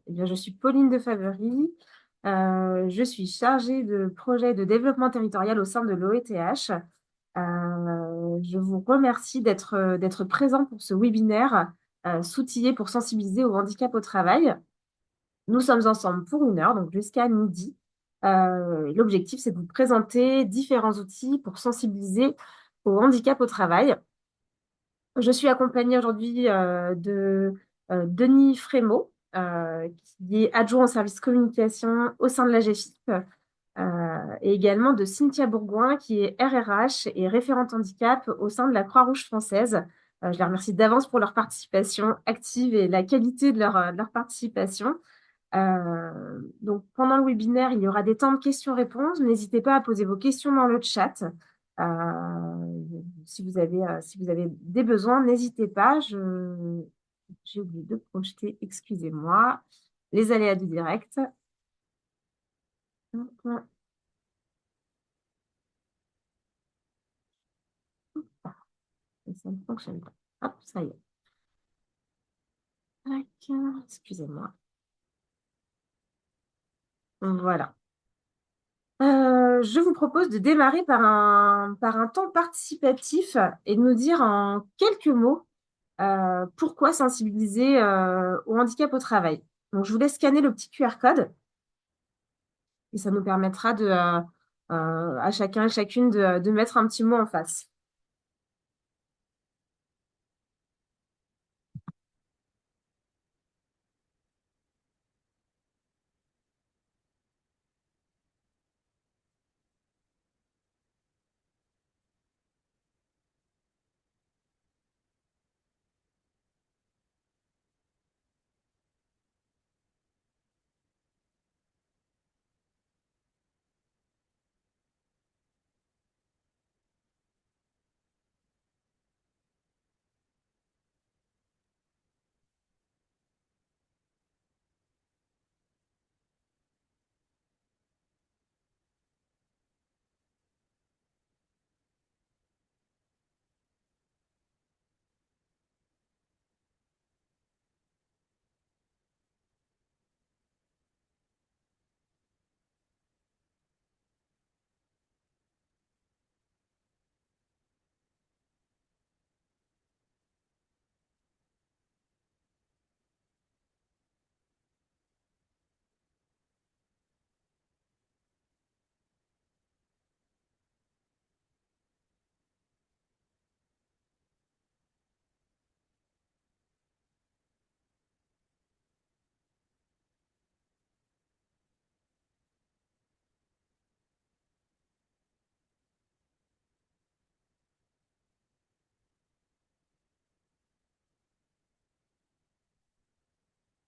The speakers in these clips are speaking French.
Je suis Pauline de Favery. Je suis chargée de projet de développement territorial au sein de l'OETH. Je vous remercie d'être présent pour ce webinaire s'outiller pour sensibiliser au handicap au travail. Nous sommes ensemble pour 1 heure, donc jusqu'à midi. L'objectif, c'est de vous présenter différents outils pour sensibiliser au handicap au travail. Je suis accompagnée aujourd'hui de Denis Frémaux, qui est adjoint au service communication au sein de la GFIP, et également de Cynthia Bourgoin, qui est RRH et référente handicap au sein de la Croix-Rouge française. Je les remercie d'avance pour leur participation active et la qualité de leur participation. Donc, pendant le webinaire, il y aura des temps de questions-réponses. N'hésitez pas à poser vos questions dans le chat. Si vous avez des besoins, n'hésitez pas. J'ai oublié de projeter, excusez-moi, les aléas du direct. Hop, ça ne fonctionne pas. Hop, ça y est. Tac, excusez-moi. Voilà. Je vous propose de démarrer par un temps participatif et de nous dire en quelques mots pourquoi sensibiliser au handicap au travail. Donc, je vous laisse scanner le petit QR code et ça nous permettra à chacun et chacune de mettre un petit mot en face.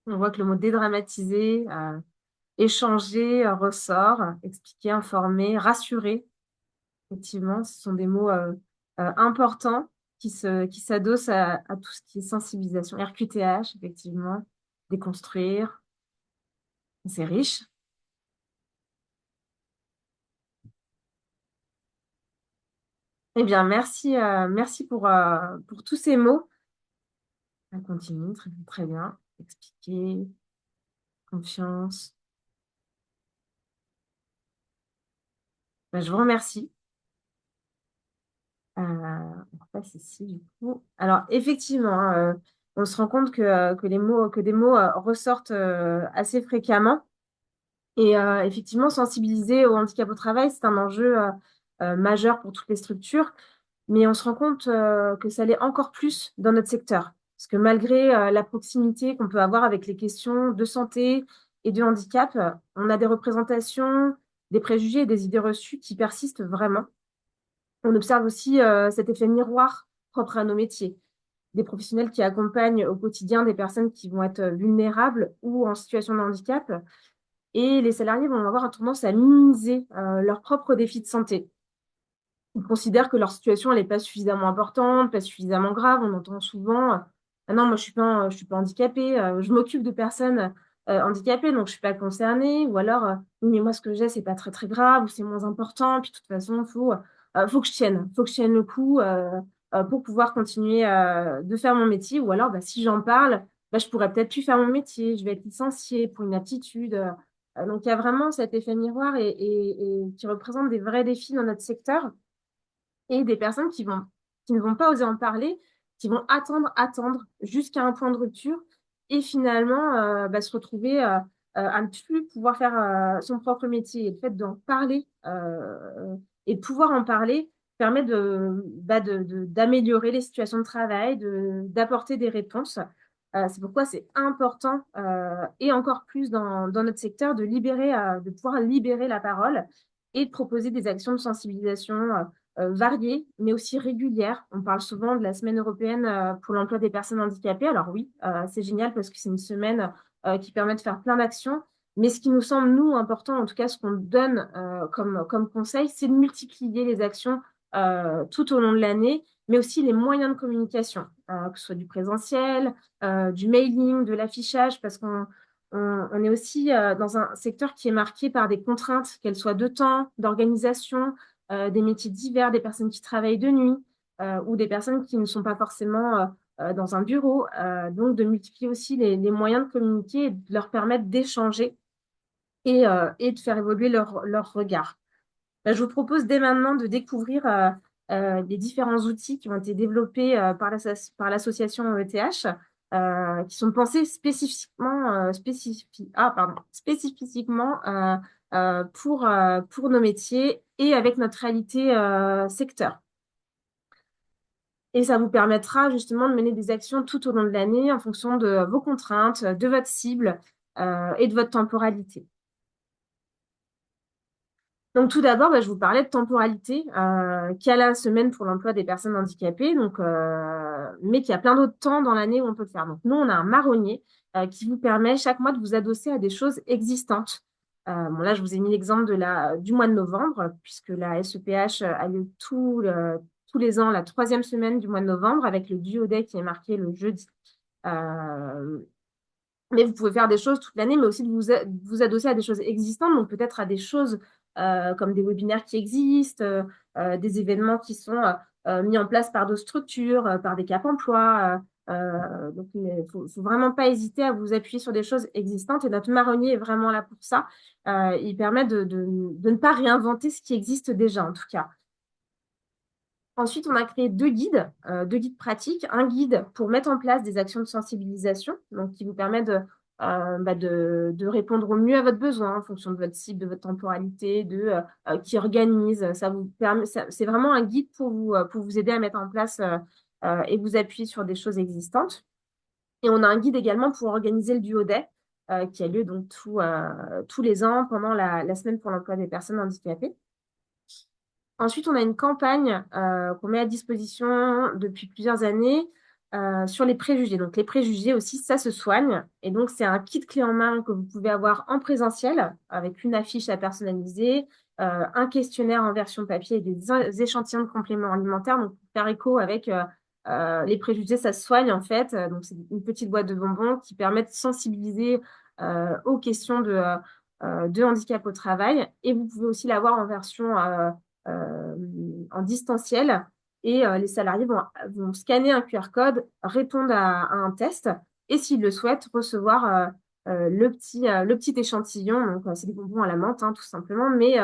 On voit que le mot dédramatiser, échanger ressort, expliquer, informer, rassurer. Effectivement, ce sont des mots importants qui s'adossent à tout ce qui est sensibilisation. RQTH, effectivement, déconstruire, c'est riche. Eh bien, merci pour tous ces mots. On continue, très, très bien. Expliquer, confiance. Ben, je vous remercie. On repasse ici, du coup. Alors, effectivement, hein, on se rend compte que des mots ressortent assez fréquemment. Et effectivement, sensibiliser au handicap au travail, c'est un enjeu majeur pour toutes les structures. Mais on se rend compte que ça l'est encore plus dans notre secteur. Parce que malgré la proximité qu'on peut avoir avec les questions de santé et de handicap, on a des représentations, des préjugés et des idées reçues qui persistent vraiment. On observe aussi cet effet miroir propre à nos métiers. Des professionnels qui accompagnent au quotidien des personnes qui vont être vulnérables ou en situation de handicap. Et les salariés vont avoir tendance à minimiser leurs propres défis de santé. Ils considèrent que leur situation elle n'est pas suffisamment importante, pas suffisamment grave. On entend souvent ah non, moi je suis pas handicapée, je m'occupe de personnes handicapées, donc je suis pas concernée. Ou alors oui, mais moi ce que j'ai c'est pas très très grave ou c'est moins important. Puis de toute façon faut que je tienne le coup pour pouvoir continuer de faire mon métier. Ou alors bah, si j'en parle, bah, je pourrais peut-être plus faire mon métier, je vais être licenciée pour une aptitude. Donc, il y a vraiment cet effet miroir et qui représente des vrais défis dans notre secteur et des personnes qui ne vont pas oser en parler, qui vont attendre jusqu'à un point de rupture et finalement bah, se retrouver à ne plus pouvoir faire son propre métier. Et le fait d'en parler et de pouvoir en parler permet d'améliorer les situations de travail, d'apporter des réponses. C'est pourquoi c'est important et encore plus dans notre secteur de pouvoir libérer la parole et de proposer des actions de sensibilisation variées, mais aussi régulières. On parle souvent de la semaine européenne pour l'emploi des personnes handicapées. Alors oui, c'est génial parce que c'est une semaine qui permet de faire plein d'actions. Mais ce qui nous semble, nous, important, en tout cas ce qu'on donne comme conseil, c'est de multiplier les actions tout au long de l'année, mais aussi les moyens de communication, que ce soit du présentiel, du mailing, de l'affichage, parce qu'on est aussi dans un secteur qui est marqué par des contraintes, qu'elles soient de temps, d'organisation, des métiers divers, des personnes qui travaillent de nuit ou des personnes qui ne sont pas forcément dans un bureau. Donc, de multiplier aussi les moyens de communiquer et de leur permettre d'échanger et de faire évoluer leur regard. Ben, je vous propose dès maintenant de découvrir les différents outils qui ont été développés par l'association ETH, qui sont pensés spécifiquement pour nos métiers et avec notre réalité secteur. Et ça vous permettra justement de mener des actions tout au long de l'année en fonction de vos contraintes, de votre cible et de votre temporalité. Donc, tout d'abord, bah, je vous parlais de temporalité, qu'il y a la semaine pour l'emploi des personnes handicapées, donc, mais qu'il y a plein d'autres temps dans l'année où on peut le faire. Donc, nous, on a un marronnier qui vous permet chaque mois de vous adosser à des choses existantes. Bon, là, je vous ai mis l'exemple du mois de novembre, puisque la SEPH a lieu tous les ans, la troisième semaine du mois de novembre, avec le Duo Day qui est marqué le jeudi. Euh, mais vous pouvez faire des choses toute l'année, mais aussi de vous adosser à des choses existantes, donc peut-être à des choses comme des webinaires qui existent, des événements qui sont mis en place par d'autres structures, par des Cap emploi. Donc, il ne faut vraiment pas hésiter à vous appuyer sur des choses existantes. Et notre marronnier est vraiment là pour ça. Il permet de ne pas réinventer ce qui existe déjà, en tout cas. Ensuite, on a créé deux guides pratiques. Un guide pour mettre en place des actions de sensibilisation, donc qui vous permet de répondre au mieux à votre besoin en fonction de votre cible, de votre temporalité, qui organise. C'est vraiment un guide pour vous aider à mettre en place et vous appuyer sur des choses existantes. Et on a un guide également pour organiser le Duo Day, qui a lieu donc tous les ans pendant la semaine pour l'emploi des personnes handicapées. Ensuite, on a une campagne qu'on met à disposition depuis plusieurs années sur les préjugés. Donc, les préjugés aussi, ça se soigne. Et donc, c'est un kit clé en main que vous pouvez avoir en présentiel avec une affiche à personnaliser, un questionnaire en version papier et des échantillons de compléments alimentaires. Donc, pour faire écho avec les préjugés, ça se soigne en fait. Donc, c'est une petite boîte de bonbons qui permet de sensibiliser aux questions de handicap au travail. Et vous pouvez aussi l'avoir en version euh, en distanciel et les salariés vont scanner un QR code, répondre à un test et s'ils le souhaitent, recevoir le petit échantillon. Donc, c'est des bonbons à la menthe, hein, tout simplement. Mais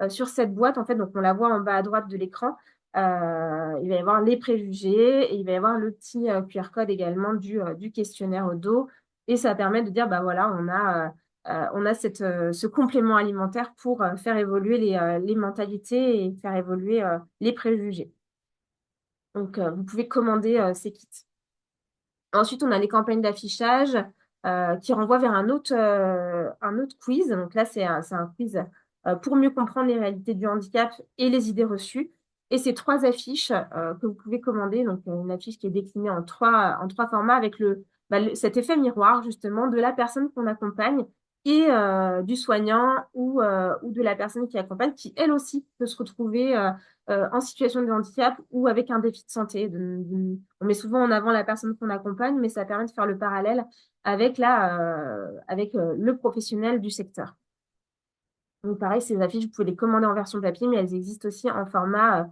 sur cette boîte, en fait, donc on la voit en bas à droite de l'écran, il va y avoir les préjugés et il va y avoir le petit QR code également du questionnaire au dos. Et ça permet de dire, bah voilà, on a ce complément alimentaire pour faire évoluer les mentalités et faire évoluer les préjugés. Donc, vous pouvez commander ces kits. Ensuite, on a les campagnes d'affichage qui renvoient vers un autre quiz. Donc là, c'est un quiz pour mieux comprendre les réalités du handicap et les idées reçues. Et c'est trois affiches que vous pouvez commander. Donc, une affiche qui est déclinée en trois formats avec cet effet miroir, justement, de la personne qu'on accompagne et du soignant ou de la personne qui accompagne, qui elle aussi peut se retrouver en situation de handicap ou avec un défi de santé. On met souvent en avant la personne qu'on accompagne, mais ça permet de faire le parallèle avec le professionnel du secteur. Donc pareil, ces affiches, vous pouvez les commander en version papier, mais elles existent aussi en format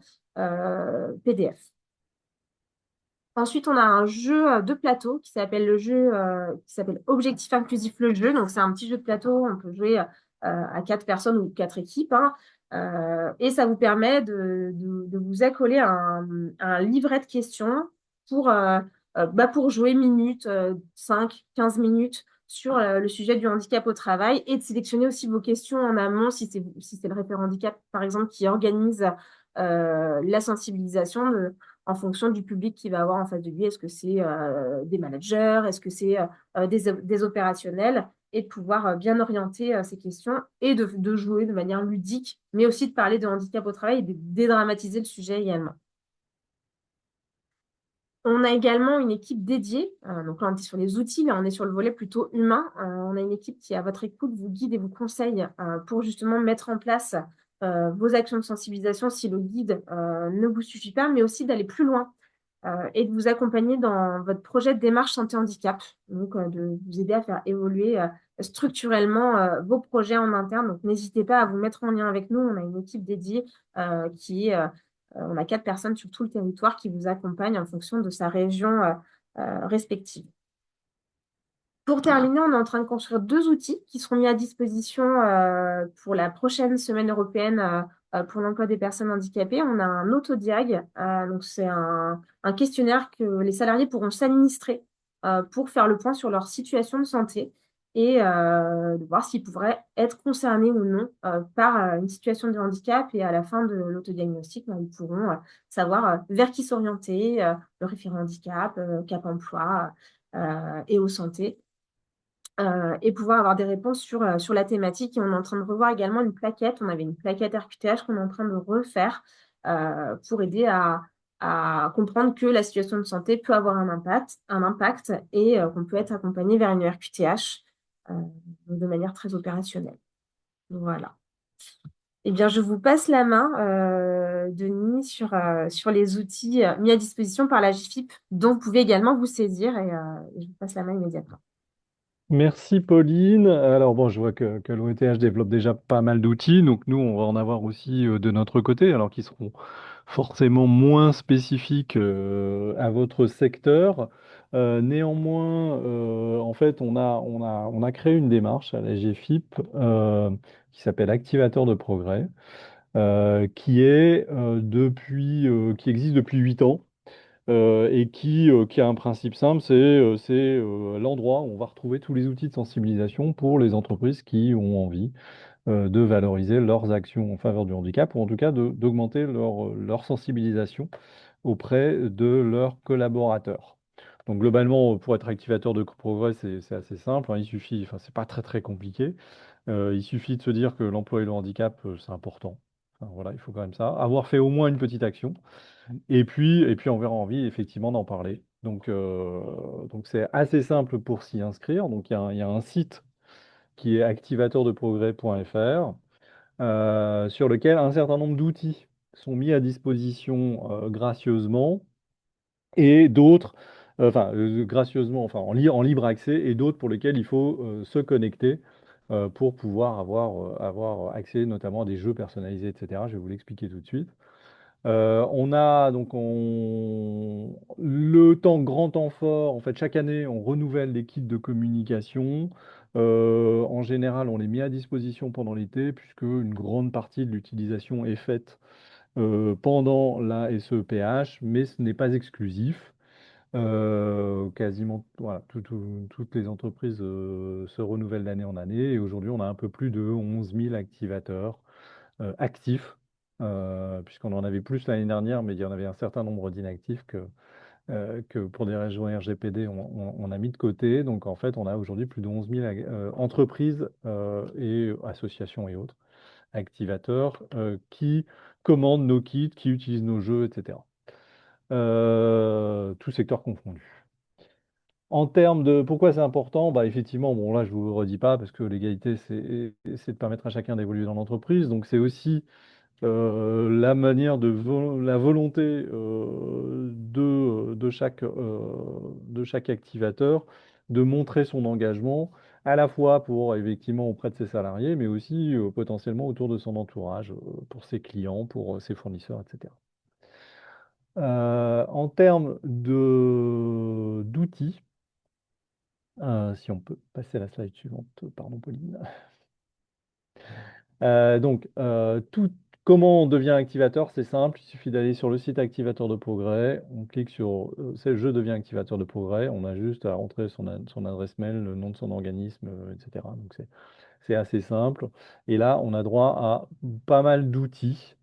PDF. Ensuite, on a un jeu de plateau qui s'appelle qui s'appelle Objectif Inclusif le jeu. Donc, c'est un petit jeu de plateau. On peut jouer à quatre personnes ou quatre équipes, hein. Et ça vous permet de vous accoler un livret de questions pour, pour jouer minutes, 5, 15 minutes sur le sujet du handicap au travail et de sélectionner aussi vos questions en amont si c'est le référent handicap, par exemple, qui organise la sensibilisation en fonction du public qu'il va avoir en face de lui. Est-ce que c'est des managers? Est-ce que c'est des opérationnels? Et de pouvoir bien orienter ces questions et de jouer de manière ludique, mais aussi de parler de handicap au travail et de dédramatiser le sujet également. On a également une équipe dédiée. Donc là, on est sur les outils, mais on est sur le volet plutôt humain. On a une équipe qui, à votre écoute, vous guide et vous conseille pour justement mettre en place vos actions de sensibilisation si le guide ne vous suffit pas, mais aussi d'aller plus loin et de vous accompagner dans votre projet de démarche santé handicap. Donc, de vous aider à faire évoluer structurellement vos projets en interne. Donc, n'hésitez pas à vous mettre en lien avec nous. On a une équipe dédiée qui est on a 4 personnes sur tout le territoire qui vous accompagnent en fonction de sa région respective. Pour terminer, on est en train de construire 2 outils qui seront mis à disposition pour la prochaine semaine européenne pour l'emploi des personnes handicapées. On a un autodiag, donc c'est un questionnaire que les salariés pourront s'administrer pour faire le point sur leur situation de santé et de voir s'ils pourraient être concernés ou non par une situation de handicap. Et à la fin de l'autodiagnostic, ils pourront savoir vers qui s'orienter, le référent handicap, Cap emploi et aux santé et pouvoir avoir des réponses sur la thématique. Et on est en train de revoir également une plaquette. On avait une plaquette RQTH qu'on est en train de refaire pour aider à comprendre que la situation de santé peut avoir un impact et qu'on peut être accompagné vers une RQTH euh, de manière très opérationnelle. Voilà. Eh bien, je vous passe la main, Denis, sur les outils mis à disposition par la GFIP, dont vous pouvez également vous saisir et je vous passe la main immédiatement. Merci Pauline. Alors bon, je vois que l'OETH développe déjà pas mal d'outils, donc nous on va en avoir aussi de notre côté, alors qui seront forcément moins spécifiques à votre secteur. Néanmoins, en fait, on a créé une démarche à la GFIP qui s'appelle Activateur de progrès, qui existe depuis 8 ans et qui a un principe simple, c'est l'endroit où on va retrouver tous les outils de sensibilisation pour les entreprises qui ont envie de valoriser leurs actions en faveur du handicap, ou en tout cas d'augmenter leur sensibilisation auprès de leurs collaborateurs. Donc globalement, pour être activateur de progrès, c'est assez simple, hein, il suffit, enfin c'est pas très très compliqué. Il suffit de se dire que l'emploi et le handicap, c'est important. Enfin, voilà, il faut quand même ça. Avoir fait au moins une petite action. Et puis on verra envie effectivement d'en parler. Donc c'est assez simple pour s'y inscrire. Donc il y a un site qui est activateurdeprogrès.fr sur lequel un certain nombre d'outils sont mis à disposition gracieusement et d'autres, gracieusement, enfin en libre accès et d'autres pour lesquels il faut se connecter pour pouvoir avoir accès notamment à des jeux personnalisés, etc. Je vais vous l'expliquer tout de suite. On a donc le grand temps fort. En fait, chaque année, on renouvelle les kits de communication. En général, on les met à disposition pendant l'été, puisque une grande partie de l'utilisation est faite pendant la SEPH, mais ce n'est pas exclusif. Quasiment, voilà, toutes les entreprises se renouvellent d'année en année. Et aujourd'hui, on a un peu plus de 11 000 activateurs actifs, puisqu'on en avait plus l'année dernière, mais il y en avait un certain nombre d'inactifs que pour des raisons RGPD, on a mis de côté. Donc en fait, on a aujourd'hui plus de 11 000 entreprises et associations et autres activateurs qui commandent nos kits, qui utilisent nos jeux, etc. Tout secteur confondu. En termes de pourquoi c'est important, bah effectivement, bon là je vous le redis pas parce que l'égalité c'est de permettre à chacun d'évoluer dans l'entreprise. Donc c'est aussi la manière la volonté de chaque activateur de montrer son engagement à la fois pour effectivement auprès de ses salariés, mais aussi potentiellement autour de son entourage, pour ses clients, pour ses fournisseurs, etc. En termes d'outils, si on peut passer à la slide suivante, pardon Pauline. Comment on devient activateur, c'est simple, il suffit d'aller sur le site activateur de progrès, on clique sur c'est je deviens activateur de progrès, on a juste à rentrer son adresse mail, le nom de son organisme, etc. Donc c'est assez simple. Et là, on a droit à pas mal d'outils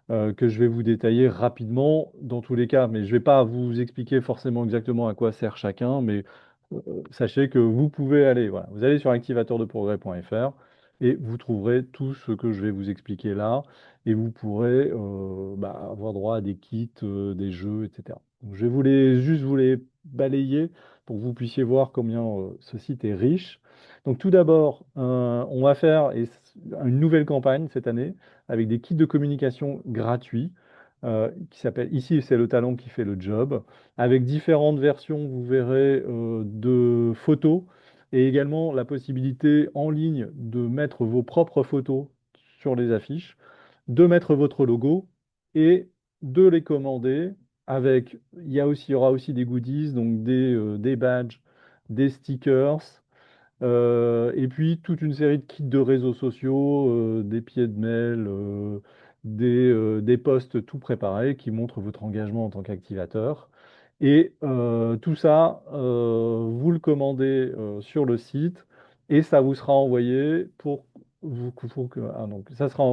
que je vais vous détailler rapidement dans tous les cas, mais je ne vais pas vous expliquer forcément exactement à quoi sert chacun, mais sachez que vous pouvez aller, voilà, vous allez sur activateurdeprogrès.fr et vous trouverez tout ce que je vais vous expliquer là, et vous pourrez avoir droit à des kits, des jeux, etc. Donc, je vais juste vous les balayer pour que vous puissiez voir combien ce site est riche. Donc tout d'abord, on va faire une nouvelle campagne cette année avec des kits de communication gratuits qui s'appelle ici c'est le talent qui fait le job, avec différentes versions, vous verrez, de photos et également la possibilité en ligne de mettre vos propres photos sur les affiches, de mettre votre logo et de les commander avec, il y aura aussi des goodies, donc des badges, des stickers, et puis toute une série de kits de réseaux sociaux, des pieds de mail, des posts tout préparés qui montrent votre engagement en tant qu'activateur. Et tout ça, vous le commandez sur le site et ça vous sera envoyé donc ça sera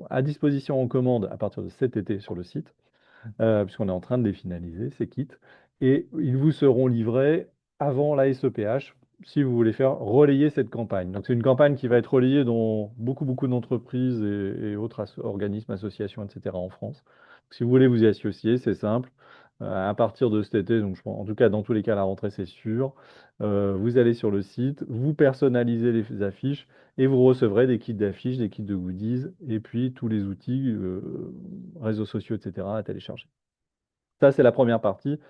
à disposition en commande à partir de cet été sur le site puisqu'on est en train de les finaliser, ces kits, et ils vous seront livrés avant la SEPH si vous voulez faire relayer cette campagne. Donc c'est une campagne qui va être relayée dans beaucoup d'entreprises et autres organismes, associations, etc. en France. Si vous voulez vous y associer, c'est simple. À partir de cet été, donc en tout cas dans tous les cas la rentrée c'est sûr, vous allez sur le site, vous personnalisez les affiches et vous recevrez des kits d'affiches, des kits de goodies et puis tous les outils, réseaux sociaux, etc. à télécharger. Ça, c'est la première partie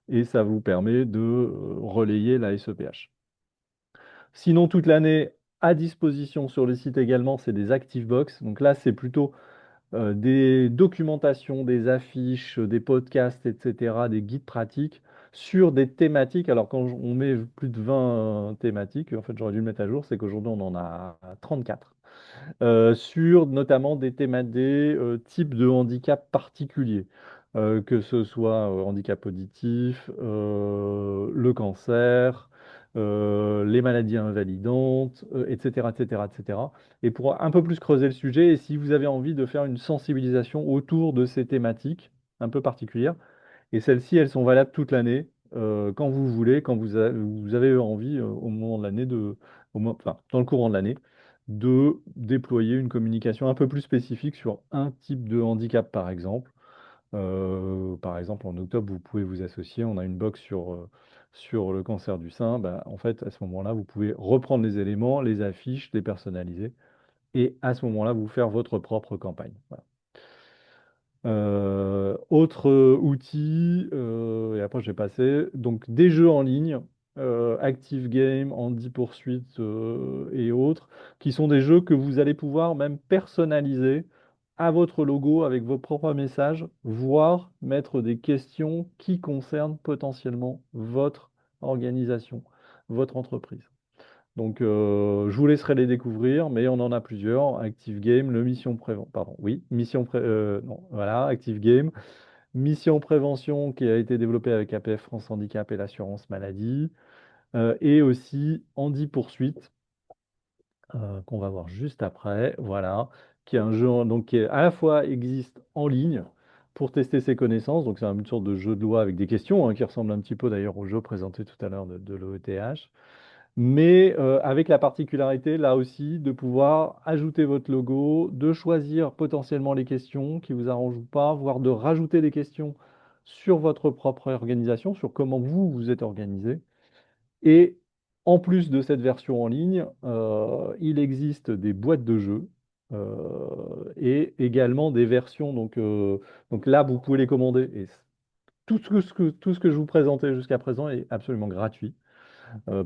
et ça vous permet de relayer la SEPH. Sinon, toute l'année, à disposition sur le site également, c'est des ActiveBox. Donc là, c'est plutôt des documentations, des affiches, des podcasts, etc., des guides pratiques sur des thématiques. Alors, quand on met plus de 20 thématiques, en fait, j'aurais dû le mettre à jour, c'est qu'aujourd'hui, on en a 34 sur notamment des types de handicap particuliers, que ce soit handicap auditif, le cancer, les maladies invalidantes, etc., etc., etc. Et pour un peu plus creuser le sujet, et si vous avez envie de faire une sensibilisation autour de ces thématiques un peu particulières, et celles-ci, elles sont valables toute l'année, quand vous voulez, quand vous avez envie, au moment de l'année, enfin, dans le courant de l'année, de déployer une communication un peu plus spécifique sur un type de handicap, par exemple. Par exemple, en octobre, vous pouvez vous associer. On a une box sur le cancer du sein. Bah, en fait, à ce moment-là, vous pouvez reprendre les éléments, les affiches, les personnaliser, et à ce moment-là, vous faire votre propre campagne. Voilà. Autre outil, et après je vais passer, donc des jeux en ligne, Active Game, Andy Poursuite et autres, qui sont des jeux que vous allez pouvoir même personnaliser à votre logo avec vos propres messages, voire mettre des questions qui concernent potentiellement votre organisation, votre entreprise. Donc, je vous laisserai les découvrir, mais on en a plusieurs. Active Game, le Mission Prévention, pardon, oui, non, voilà, Active Game, Mission Prévention qui a été développée avec APF France Handicap et l'assurance maladie, et aussi Andy Poursuite, qu'on va voir juste après, voilà, qui est un jeu donc, qui à la fois existe en ligne pour tester ses connaissances, donc c'est une sorte de jeu de loi avec des questions, hein, qui ressemble un petit peu d'ailleurs au jeu présenté tout à l'heure de l'OETH mais avec la particularité, là aussi, de pouvoir ajouter votre logo, de choisir potentiellement les questions qui vous arrangent ou pas, voire de rajouter des questions sur votre propre organisation, sur comment vous vous êtes organisé. Et en plus de cette version en ligne, il existe des boîtes de jeux et également des versions. Donc là, vous pouvez les commander. Et tout ce que je vous présentais jusqu'à présent est absolument gratuit.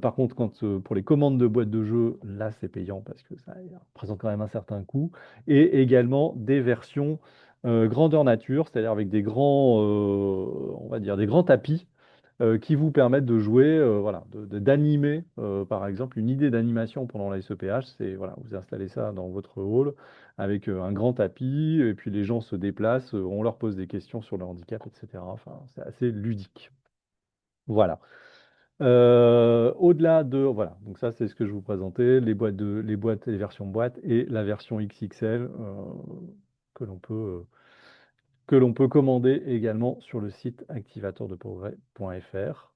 Par contre, pour les commandes de boîtes de jeux, là, c'est payant parce que ça représente quand même un certain coût. Et également des versions grandeur nature, c'est-à-dire avec des grands, on va dire des grands tapis qui vous permettent de jouer, voilà, d'animer, par exemple, une idée d'animation pendant la SEPH, c'est voilà, vous installez ça dans votre hall avec un grand tapis, et puis les gens se déplacent, on leur pose des questions sur le handicap, etc. Enfin, c'est assez ludique. Voilà. Au-delà de, voilà, donc ça c'est ce que je vous présentais, les versions boîtes et la version XXL que l'on peut, euh, que l'on peut commander également sur le site activateurdeprogrès.fr.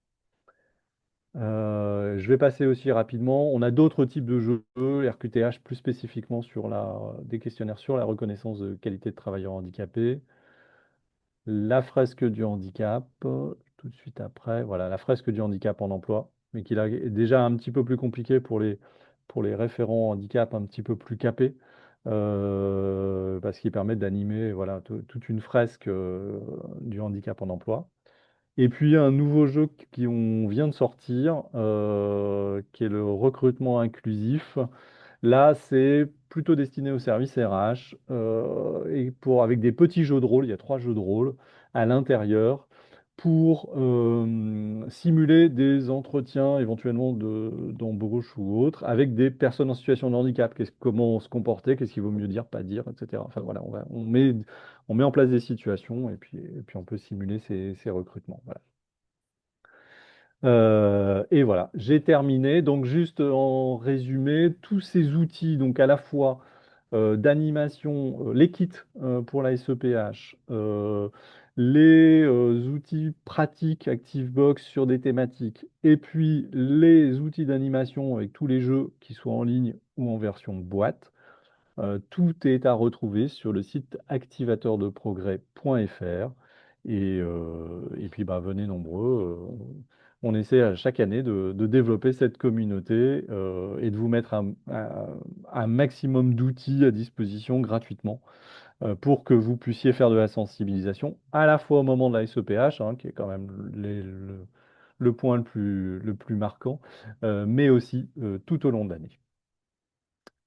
Je vais passer aussi rapidement. On a d'autres types de jeux, RQTH plus spécifiquement sur des questionnaires sur la reconnaissance de qualité de travailleurs handicapés. La fresque du handicap, tout de suite après. Voilà, la fresque du handicap en emploi, mais qui là est déjà un petit peu plus compliqué pour les référents handicap un petit peu plus capés, parce qu'ils permettent d'animer voilà, toute une fresque du handicap en emploi. Et puis un nouveau jeu qui vient de sortir, qui est le recrutement inclusif. Là, c'est plutôt destiné au service RH avec des petits jeux de rôle. Il y a 3 jeux de rôle à l'intérieur pour simuler des entretiens éventuellement d'embauche ou autres avec des personnes en situation de handicap. Comment se comporter, qu'est-ce qu'il vaut mieux dire, pas dire, etc. Enfin voilà, on met en place des situations et puis on peut simuler ces recrutements. Voilà. Et voilà, j'ai terminé. Donc juste en résumé, tous ces outils, donc à la fois d'animation, les kits pour la SEPH, les outils pratiques ActiveBox sur des thématiques, et puis les outils d'animation avec tous les jeux qui soient en ligne ou en version boîte. Tout est à retrouver sur le site activateurdeprogrès.fr. Et puis, bah, venez nombreux. On essaie à chaque année de développer cette communauté et de vous mettre un maximum d'outils à disposition gratuitement pour que vous puissiez faire de la sensibilisation à la fois au moment de la SEPH, hein, qui est quand même le point le plus marquant, mais aussi tout au long de l'année.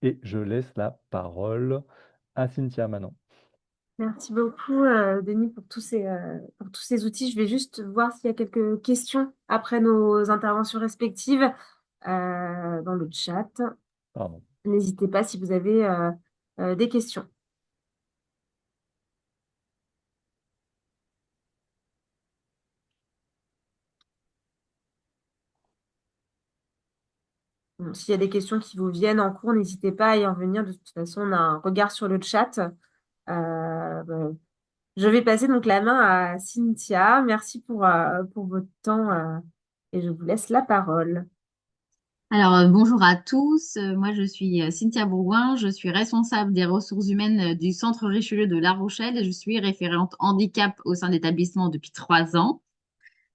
Et je laisse la parole à Cynthia maintenant. Merci beaucoup, Denis, pour tous ces outils. Je vais juste voir s'il y a quelques questions après nos interventions respectives dans le chat. Pardon. N'hésitez pas si vous avez des questions. Bon, s'il y a des questions qui vous viennent en cours, n'hésitez pas à y en venir. De toute façon, on a un regard sur le chat. Bon, je vais passer donc la main à Cynthia. Merci pour votre temps et je vous laisse la parole. Alors, bonjour à tous. Moi, je suis Cynthia Bourgoin. Je suis responsable des ressources humaines du Centre Richelieu de La Rochelle et je suis référente handicap au sein de l'établissement depuis 3 ans.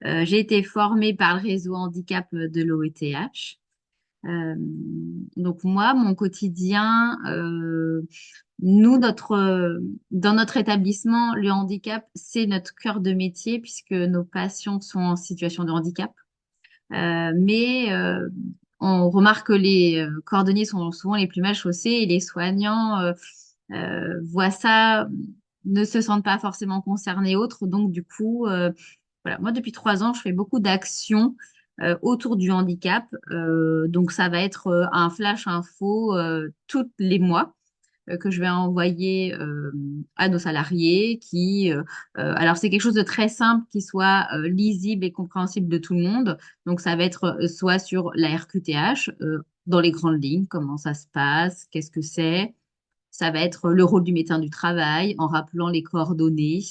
J'ai été formée par le réseau handicap de l'OETH. Donc, moi, mon quotidien, dans notre établissement, le handicap, c'est notre cœur de métier puisque nos patients sont en situation de handicap. Mais on remarque que les cordonniers sont souvent les plus mal chaussés et les soignants voient ça, ne se sentent pas forcément concernés autres. Donc, du coup, voilà, moi, depuis 3 ans, je fais beaucoup d'actions autour du handicap. Donc, ça va être un flash info tous les mois que je vais envoyer à nos salariés alors c'est quelque chose de très simple qui soit lisible et compréhensible de tout le monde. Donc ça va être soit sur la RQTH, dans les grandes lignes, comment ça se passe, qu'est-ce que c'est. Ça va être le rôle du médecin du travail en rappelant les coordonnées.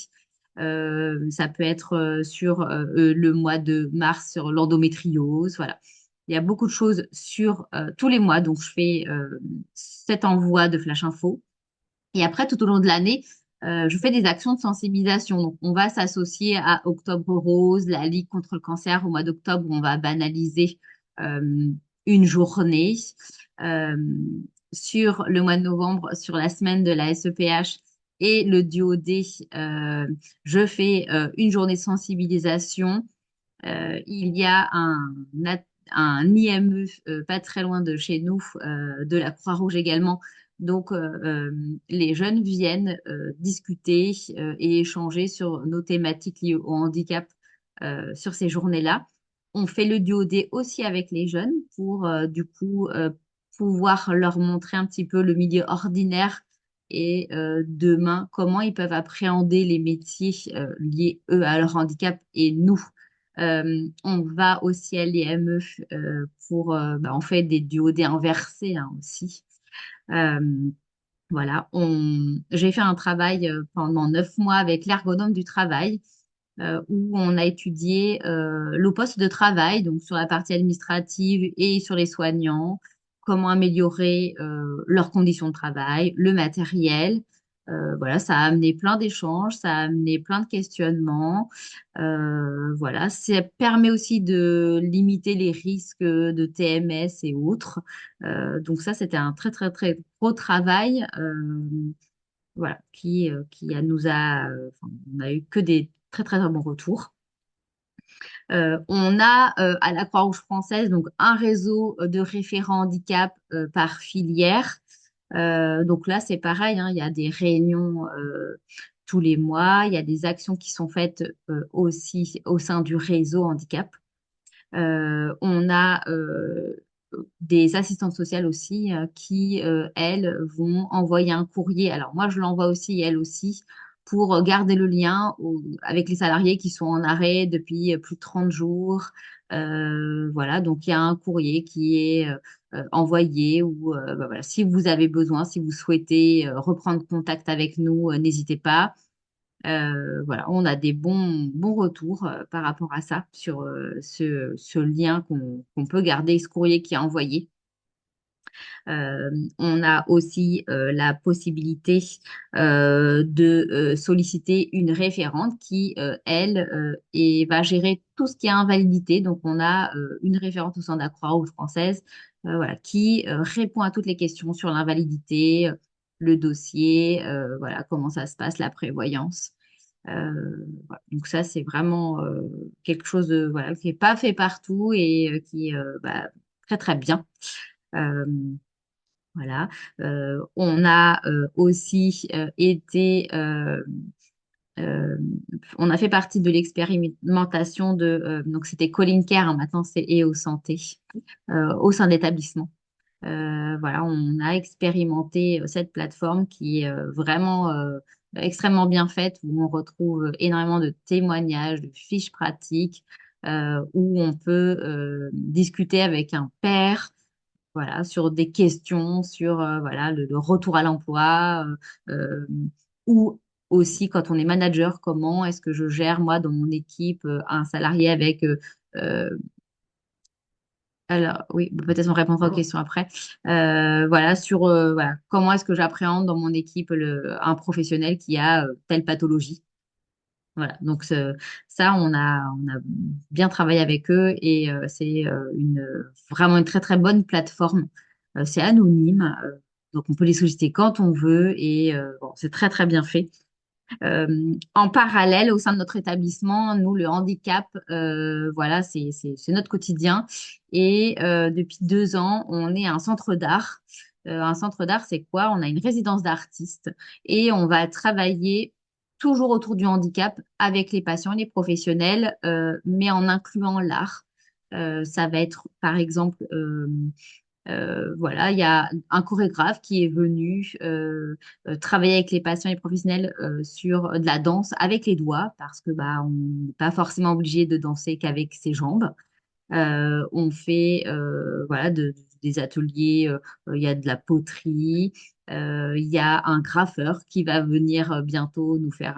Ça peut être sur le mois de mars sur l'endométriose. Voilà. Il y a beaucoup de choses sur tous les mois. Donc, je fais cet envoi de flash info. Et après, tout au long de l'année, je fais des actions de sensibilisation. Donc, on va s'associer à Octobre Rose, la Ligue contre le cancer au mois d'octobre, où on va banaliser une journée. Euh, sur le mois de novembre, sur la semaine de la SEPH et le DOD, je fais une journée de sensibilisation. Il y a un IME pas très loin de chez nous, de la Croix-Rouge également, Donc, les jeunes viennent discuter et échanger sur nos thématiques liées au handicap sur ces journées-là. On fait le duodé aussi avec les jeunes pour du coup pouvoir leur montrer un petit peu le milieu ordinaire et demain comment ils peuvent appréhender les métiers liés eux à leur handicap et nous. On va aussi à l'IME pour on fait des duodés inversés hein, aussi. Euh, voilà, j'ai fait un travail pendant 9 mois avec l'ergonome du travail où on a étudié le poste de travail, donc sur la partie administrative et sur les soignants, comment améliorer leurs conditions de travail, le matériel. Voilà, ça a amené plein d'échanges, ça a amené plein de questionnements. Voilà, ça permet aussi de limiter les risques de TMS et autres. Donc ça, c'était un très, très, très gros travail. Voilà, enfin, on a eu que des très très bons retours. On a à la Croix-Rouge française donc un réseau de référents handicap par filière. Donc là, c'est pareil, hein, il y a des réunions tous les mois, il y a des actions qui sont faites aussi au sein du réseau handicap. On a des assistantes sociales aussi qui, elles, vont envoyer un courrier. Alors moi, je l'envoie aussi, et elles aussi, pour garder le lien avec les salariés qui sont en arrêt depuis plus de 30 jours. Voilà, donc il y a un courrier qui est envoyé ou voilà, si vous avez besoin, si vous souhaitez reprendre contact avec nous, n'hésitez pas. Voilà, on a des bons retours par rapport à ça, sur ce lien qu'on peut garder, ce courrier qui est envoyé. On a aussi la possibilité de solliciter une référente qui, elle, va gérer tout ce qui est invalidité. Donc, on a une référente au sein de la Croix-Rouge française voilà, qui répond à toutes les questions sur l'invalidité, le dossier, voilà, comment ça se passe, la prévoyance. Voilà. Donc ça, c'est vraiment quelque chose de, voilà, qui n'est pas fait partout et qui est très, très bien. Euh, voilà. On a aussi été, euh, on a fait partie de l'expérimentation donc c'était Colin Care, hein, maintenant c'est EO Santé, au sein d'établissements. Voilà, on a expérimenté cette plateforme qui est vraiment extrêmement bien faite, où on retrouve énormément de témoignages, de fiches pratiques, où on peut discuter avec un père, voilà, sur des questions, sur voilà, le retour à l'emploi, ou aussi quand on est manager, comment est-ce que je gère moi dans mon équipe un salarié avec euh, alors, oui, peut-être on répondra aux questions après. Voilà, sur voilà, comment est-ce que j'appréhende dans mon équipe un professionnel qui a telle pathologie. Voilà, donc ça, on a bien travaillé avec eux et c'est vraiment une très très bonne plateforme. C'est anonyme, donc on peut les solliciter quand on veut et bon, c'est très très bien fait. En parallèle, au sein de notre établissement, nous, le handicap, voilà, c'est notre quotidien. Et depuis 2 ans, on est un centre d'art. Un centre d'art, c'est quoi? On a une résidence d'artistes et on va travailler toujours autour du handicap avec les patients et les professionnels, mais en incluant l'art. Ça va être, par exemple, voilà, il y a un chorégraphe qui est venu travailler avec les patients et les professionnels sur de la danse avec les doigts parce que bah on n'est pas forcément obligé de danser qu'avec ses jambes. On fait voilà des ateliers, il y a de la poterie, il y a un graffeur qui va venir bientôt nous faire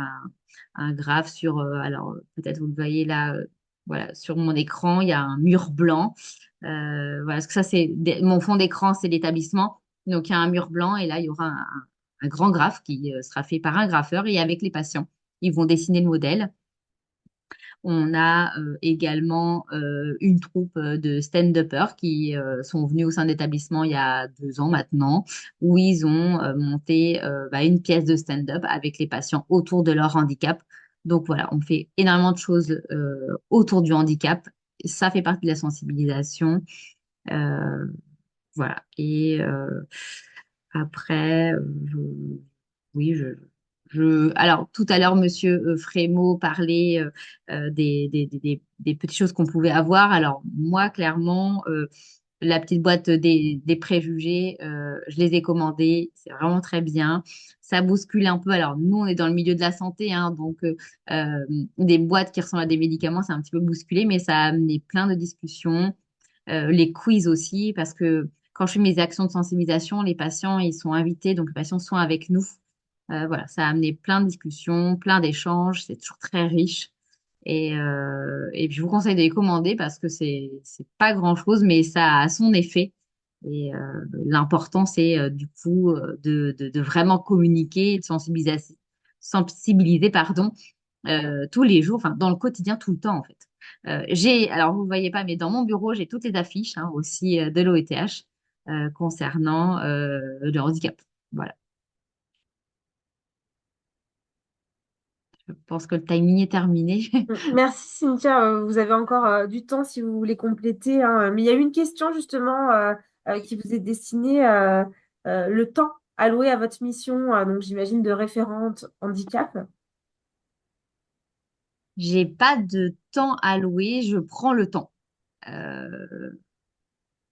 un graphe sur alors peut-être vous le voyez là voilà sur mon écran, il y a un mur blanc. Voilà, parce que ça, mon fond d'écran, c'est l'établissement. Donc, il y a un mur blanc et là, il y aura un grand graphe qui sera fait par un graffeur et avec les patients. Ils vont dessiner le modèle. On a également une troupe de stand-uppers qui sont venus au sein de l'établissement il y a 2 ans maintenant, où ils ont monté une pièce de stand-up avec les patients autour de leur handicap. Donc voilà, on fait énormément de choses autour du handicap. Ça fait partie de la sensibilisation. Euh, voilà. Et Après, oui, alors tout à l'heure, Monsieur Frémaux parlait des petites choses qu'on pouvait avoir. Alors moi, clairement, la petite boîte des préjugés, je les ai commandées. C'est vraiment très bien. Ça bouscule un peu. Alors nous, on est dans le milieu de la santé, hein, donc euh, des boîtes qui ressemblent à des médicaments, c'est un petit peu bousculé, mais ça a amené plein de discussions. Les quiz aussi, parce que quand je fais mes actions de sensibilisation, les patients, ils sont invités, donc les patients sont avec nous. Voilà, ça a amené plein de discussions, plein d'échanges, c'est toujours très riche. Et puis je vous conseille de les commander parce que c'est pas grand-chose, mais ça a son effet. Et l'important, c'est du coup de vraiment communiquer, de sensibiliser, pardon, tous les jours, enfin dans le quotidien, tout le temps en fait. Alors vous ne voyez pas, mais dans mon bureau, j'ai toutes les affiches hein, aussi de l'OETH concernant le handicap. Voilà. Je pense que le timing est terminé. Merci Cynthia. Vous avez encore du temps si vous voulez compléter, hein. Mais il y a une question justement qui vous est destinée, le temps alloué à votre mission, donc j'imagine de référente handicap. J'ai pas de temps alloué, je prends le temps. Euh,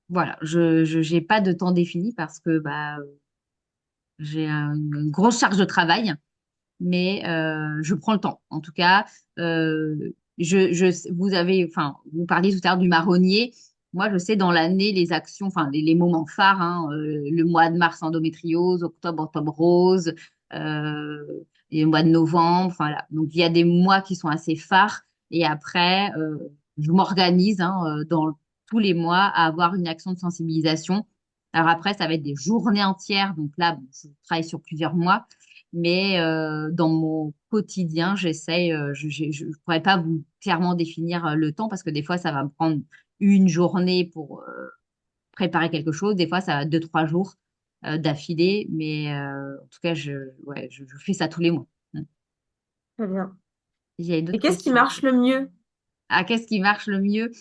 voilà, je j'ai pas de temps défini parce que bah, j'ai une grosse charge de travail, mais je prends le temps. En tout cas, vous avez, enfin, vous parliez tout à l'heure du marronnier. Moi, je sais dans l'année les actions, enfin les moments phares, hein, le mois de mars endométriose, octobre rose, euh, et le mois de novembre. Enfin, voilà. Donc il y a des mois qui sont assez phares. Et après, je m'organise hein, dans tous les mois à avoir une action de sensibilisation. Alors après, ça va être des journées entières. Donc là, bon, je travaille sur plusieurs mois. Mais dans mon quotidien, j'essaye, je ne pourrais pas vous clairement définir le temps parce que des fois, ça va me prendre une journée pour préparer quelque chose. Des fois, ça va 2, 3 jours d'affilée. Mais en tout cas, ouais, je fais ça tous les mois. Très bien. Il y a Et d'autres qu'est-ce qui questions. marche le mieux? Ah, qu'est-ce qui marche le mieux?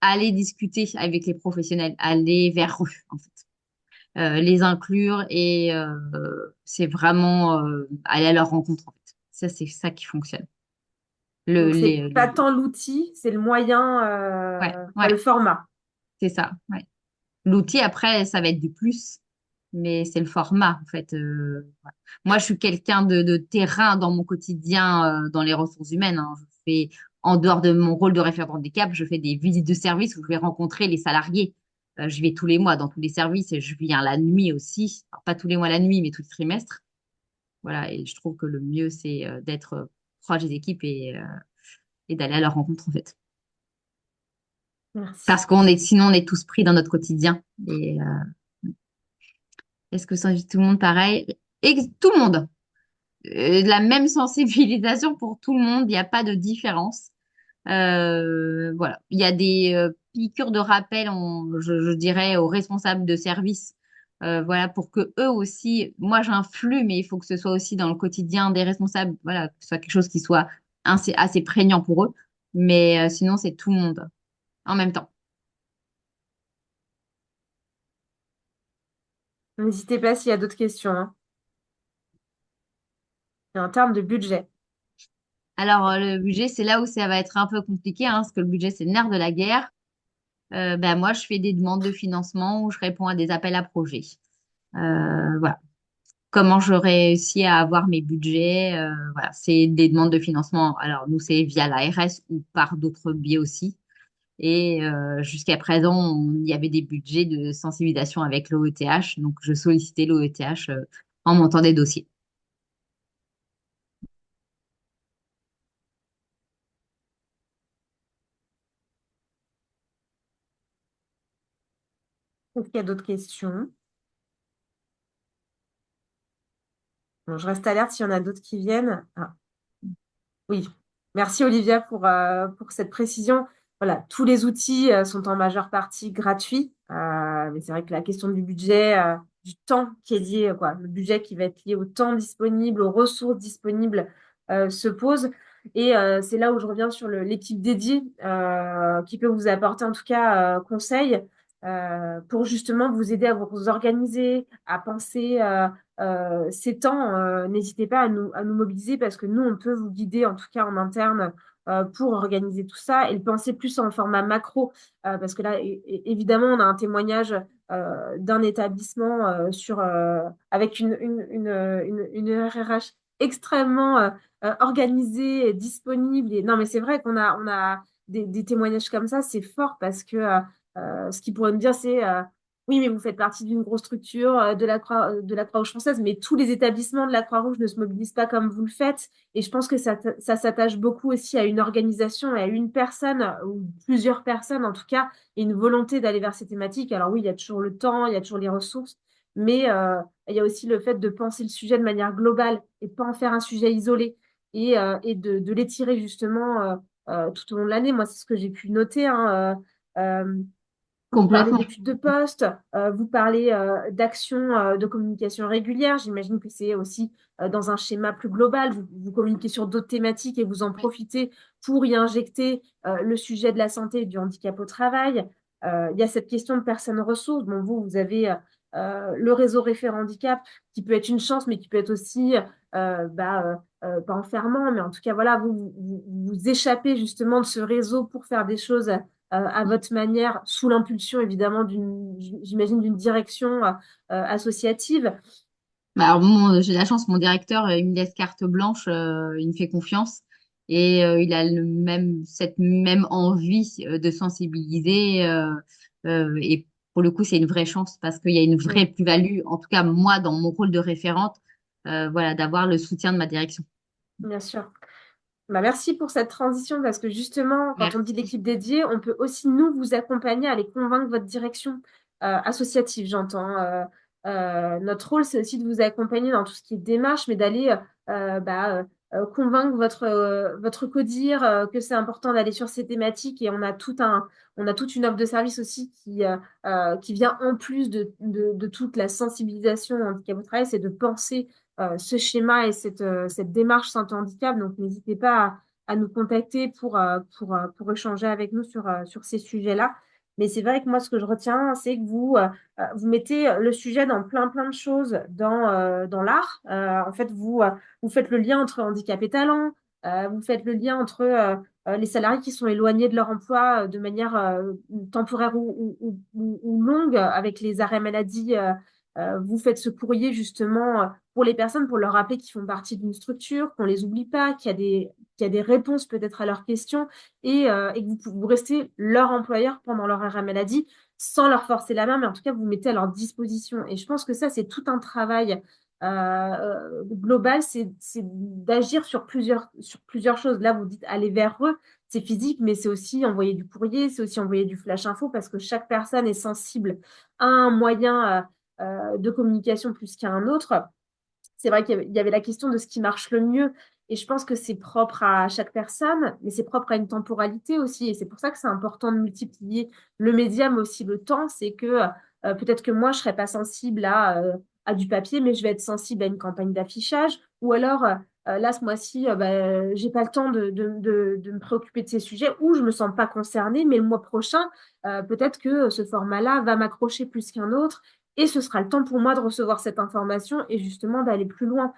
Aller discuter avec les professionnels, aller vers eux, en fait. Les inclure et c'est vraiment aller à leur rencontre, en fait. Ça, c'est ça qui fonctionne. Le, Donc c'est les, pas le- tant l'outil, c'est le moyen, Ouais, enfin, ouais, le format. c'est ça. Ouais. L'outil, après, ça va être du plus, mais c'est le format, en fait. Ouais. Moi, je suis quelqu'un de terrain dans mon quotidien, dans les ressources humaines, hein. Je fais, en dehors de mon rôle de référent handicap, je fais des visites de service où je vais rencontrer les salariés. Je vais tous les mois dans tous les services et je viens la nuit aussi. Alors, pas tous les mois la nuit, mais tous les trimestres. Voilà, et je trouve que le mieux, c'est d'être proche des équipes et d'aller à leur rencontre, en fait. Merci. Parce sinon, on est tous pris dans notre quotidien. Et est-ce que ça invite tout le monde pareil? Et tout le monde. La même sensibilisation pour tout le monde. Il n'y a pas de différence. Voilà. Il y a des piqûres de rappel, je dirais, aux responsables de service. Voilà, pour que eux aussi, moi j'influe, mais il faut que ce soit aussi dans le quotidien des responsables, voilà, que ce soit quelque chose qui soit assez prégnant pour eux. Mais sinon, c'est tout le monde en même temps. N'hésitez pas s'il y a d'autres questions, hein. Et en termes de budget. Alors, le budget, c'est là où ça va être un peu compliqué, hein, parce que le budget, c'est le nerf de la guerre. Ben, moi, je fais des demandes de financement ou je réponds à des appels à projets. Voilà. Comment je réussis à avoir mes budgets? Voilà, c'est des demandes de financement. Alors, nous, c'est via l'ARS ou par d'autres biais aussi. Et jusqu'à présent, il y avait des budgets de sensibilisation avec l'OETH. Donc, je sollicitais l'OETH en montant des dossiers. Est-ce qu'il y a d'autres questions? Bon, je reste alerte s'il y en a d'autres qui viennent. Ah, oui. Merci Olivia pour cette précision. Voilà, tous les outils sont en majeure partie gratuits. Mais c'est vrai que la question du budget, du temps qui est lié, quoi, le budget qui va être lié au temps disponible, aux ressources disponibles, se pose. Et c'est là où je reviens sur l'équipe dédiée qui peut vous apporter en tout cas conseil. pour justement vous aider à vous organiser, à penser ces temps. N'hésitez pas à nous mobiliser parce que nous, on peut vous guider, en tout cas en interne, pour organiser tout ça et le penser plus en format macro. Parce que là, évidemment, on a un témoignage d'un établissement avec une RRH extrêmement organisée et disponible. Et, non, mais c'est vrai on a des témoignages comme ça, c'est fort parce que ce qu'ils pourraient me dire, c'est oui, mais vous faites partie d'une grosse structure de la Croix-Rouge française, mais tous les établissements de la Croix-Rouge ne se mobilisent pas comme vous le faites. Et je pense que ça s'attache beaucoup aussi à une organisation et à une personne, ou plusieurs personnes en tout cas, et une volonté d'aller vers ces thématiques. Alors oui, il y a toujours le temps, il y a toujours les ressources, mais il y a aussi le fait de penser le sujet de manière globale et pas en faire un sujet isolé et de l'étirer justement tout au long de l'année. Moi, c'est ce que j'ai pu noter, hein. Vous parlez Complètement. d'études de poste, vous parlez d'actions de communication régulière. J'imagine que c'est aussi dans un schéma plus global. Vous communiquez sur d'autres thématiques et vous en Oui. profitez pour y injecter le sujet de la santé et du handicap au travail. Il y a cette question de personnes ressources. Bon, vous avez le réseau référent handicap qui peut être une chance, mais qui peut être aussi pas enfermant, mais en tout cas, voilà, vous échappez justement de ce réseau pour faire des choses à votre manière, sous l'impulsion évidemment j'imagine, d'une direction associative. Bah, alors, j'ai la chance, mon directeur, il me laisse carte blanche, il me fait confiance et il a cette même envie de sensibiliser. Et pour le coup, c'est une vraie chance parce qu'il y a une vraie Mm, plus-value, en tout cas moi, dans mon rôle de référente, voilà, d'avoir le soutien de ma direction. bien sûr. Bah, merci pour cette transition parce que justement, quand on dit Merci. l'équipe dédiée, on peut aussi nous vous accompagner à aller convaincre votre direction associative, j'entends. Notre rôle, c'est aussi de vous accompagner dans tout ce qui est démarche, mais d'aller convaincre votre codir que c'est important d'aller sur ces thématiques et on a toute une offre de service aussi qui vient en plus de toute la sensibilisation au handicap au travail, c'est de penser ce schéma et cette démarche Santé Handicap. Donc, n'hésitez pas à nous contacter pour échanger avec nous sur ces sujets-là. Mais c'est vrai que moi, ce que je retiens, c'est que vous mettez le sujet dans plein de choses dans l'art. En fait, vous faites le lien entre handicap et talent. Vous faites le lien entre les salariés qui sont éloignés de leur emploi de manière temporaire ou longue avec les arrêts maladie. Vous faites ce courrier justement pour les personnes, pour leur rappeler qu'ils font partie d'une structure, qu'on les oublie pas, qu'il y a des réponses peut-être à leurs questions et que vous restez leur employeur pendant leur arrêt maladie sans leur forcer la main, mais en tout cas, vous mettez à leur disposition. Et je pense que ça, c'est tout un travail global, c'est d'agir sur plusieurs choses. Là, vous dites aller vers eux, c'est physique, mais c'est aussi envoyer du courrier, c'est aussi envoyer du flash info parce que chaque personne est sensible à un moyen de communication plus qu'à un autre. C'est vrai qu'il y avait la question de ce qui marche le mieux. Et je pense que c'est propre à chaque personne, mais c'est propre à une temporalité aussi. Et c'est pour ça que c'est important de multiplier le média, mais aussi le temps. C'est que peut-être que moi, je serais pas sensible à du papier, mais je vais être sensible à une campagne d'affichage. Ou alors, là, ce mois-ci, j'ai pas le temps de me préoccuper de ces sujets ou je me sens pas concernée. Mais le mois prochain, peut-être que ce format-là va m'accrocher plus qu'un autre. Et ce sera le temps pour moi de recevoir cette information et justement d'aller plus loin.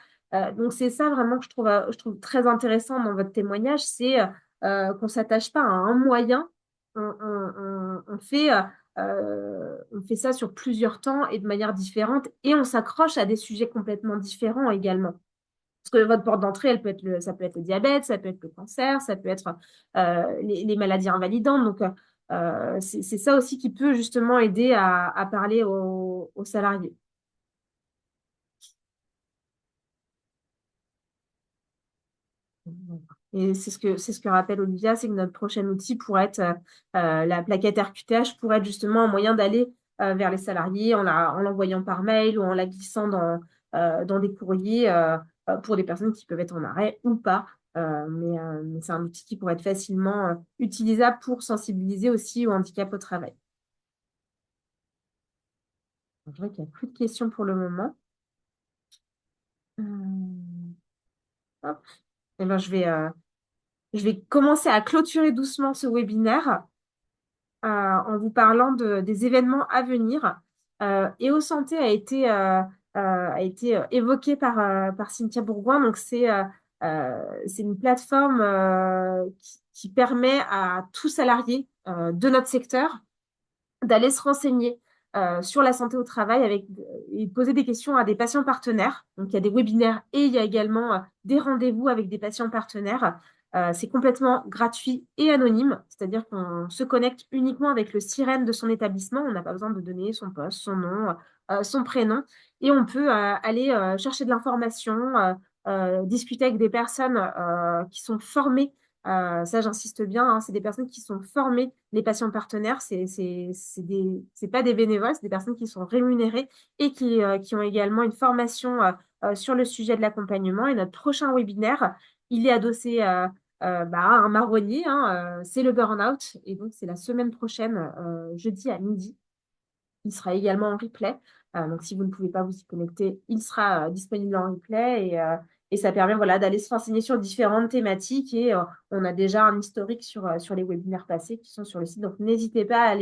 Donc c'est ça vraiment que je trouve très intéressant dans votre témoignage, c'est qu'on ne s'attache pas à un moyen, on fait ça sur plusieurs temps et de manière différente et on s'accroche à des sujets complètement différents également. Parce que votre porte d'entrée, ça peut être le diabète, ça peut être le cancer, ça peut être les maladies invalidantes. Donc, c'est ça aussi qui peut justement aider à parler aux salariés. Et c'est ce que rappelle Olivia, c'est que notre prochain outil pourrait être la plaquette RQTH, pourrait être justement un moyen d'aller vers les salariés en l'envoyant par mail ou en la glissant dans des courriers pour des personnes qui peuvent être en arrêt ou pas. Mais c'est un outil qui pourrait être facilement utilisable pour sensibiliser aussi au handicap au travail. Je vois qu'il n'y a plus de questions pour le moment. Hop. Eh ben, je vais commencer à clôturer doucement ce webinaire. en vous parlant des événements à venir. EO Santé a été évoqué par Cynthia Bourgoin. Donc, c'est une plateforme qui permet à tout salarié de notre secteur d'aller se renseigner sur la santé au travail et poser des questions à des patients partenaires. Donc, il y a des webinaires et il y a également des rendez-vous avec des patients partenaires. C'est complètement gratuit et anonyme, c'est-à-dire qu'on se connecte uniquement avec le sirène de son établissement. On n'a pas besoin de donner son poste, son nom, son prénom, et on peut aller chercher de l'information, discuter avec des personnes qui sont formées. Ça, j'insiste bien, hein, c'est des personnes qui sont formées, les patients partenaires, c'est pas des bénévoles, c'est des personnes qui sont rémunérées et qui ont également une formation sur le sujet de l'accompagnement. Et notre prochain webinaire, il est adossé à un marronnier, hein, c'est le burn-out. Et donc, c'est la semaine prochaine, jeudi à midi. Il sera également en replay. Donc, si vous ne pouvez pas vous y connecter, il sera disponible en replay et ça permet voilà, d'aller se renseigner sur différentes thématiques. Et on a déjà un historique sur les webinaires passés qui sont sur le site. Donc, n'hésitez pas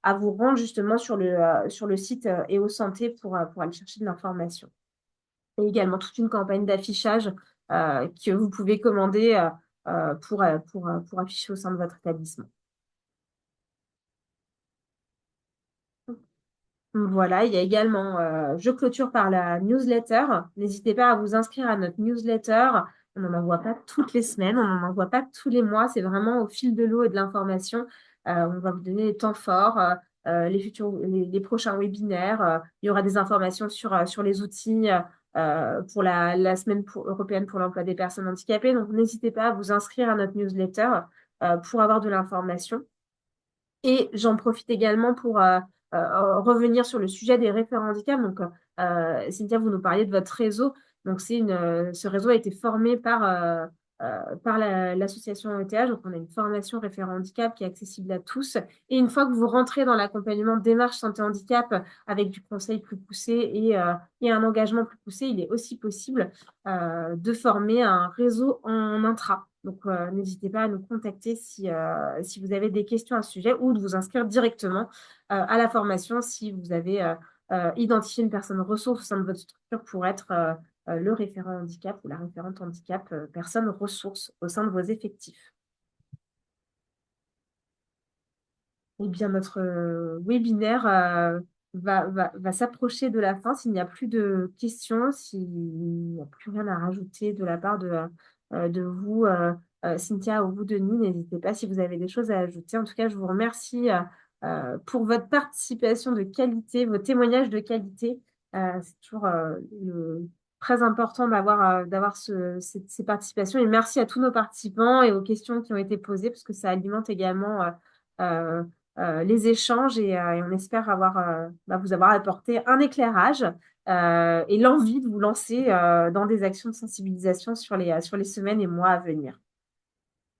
à vous rendre justement sur le site EO Santé pour aller chercher de l'information. Et également toute une campagne d'affichage que vous pouvez commander pour afficher au sein de votre établissement. Voilà, il y a également, je clôture par la newsletter. N'hésitez pas à vous inscrire à notre newsletter. On n'en envoie pas toutes les semaines, on n'en envoie pas tous les mois. C'est vraiment au fil de l'eau et de l'information. On va vous donner les temps forts, les prochains webinaires. Il y aura des informations sur les outils pour la semaine européenne pour l'emploi des personnes handicapées. Donc, n'hésitez pas à vous inscrire à notre newsletter pour avoir de l'information. Et j'en profite également pour revenir sur le sujet des référents handicap. Donc, Cynthia, vous nous parliez de votre réseau. Donc, ce réseau a été formé par l'association ETH. Donc, on a une formation référent handicap qui est accessible à tous. Et une fois que vous rentrez dans l'accompagnement démarche santé handicap avec du conseil plus poussé et un engagement plus poussé, il est aussi possible de former un réseau en intra. Donc, n'hésitez pas à nous contacter si vous avez des questions à ce sujet ou de vous inscrire directement à la formation si vous avez identifié une personne ressource au sein de votre structure pour être le référent handicap ou la référente handicap, personne ressource au sein de vos effectifs. Eh bien, notre webinaire va s'approcher de la fin. S'il n'y a plus de questions, s'il n'y a plus rien à rajouter de la part de vous, Cynthia, ou vous, Denis, n'hésitez pas si vous avez des choses à ajouter. En tout cas, je vous remercie pour votre participation de qualité, vos témoignages de qualité. C'est toujours très important d'avoir ces participations. Et merci à tous nos participants et aux questions qui ont été posées, parce que ça alimente également euh, les échanges et on espère vous avoir apporté un éclairage et l'envie de vous lancer dans des actions de sensibilisation sur les semaines et mois à venir.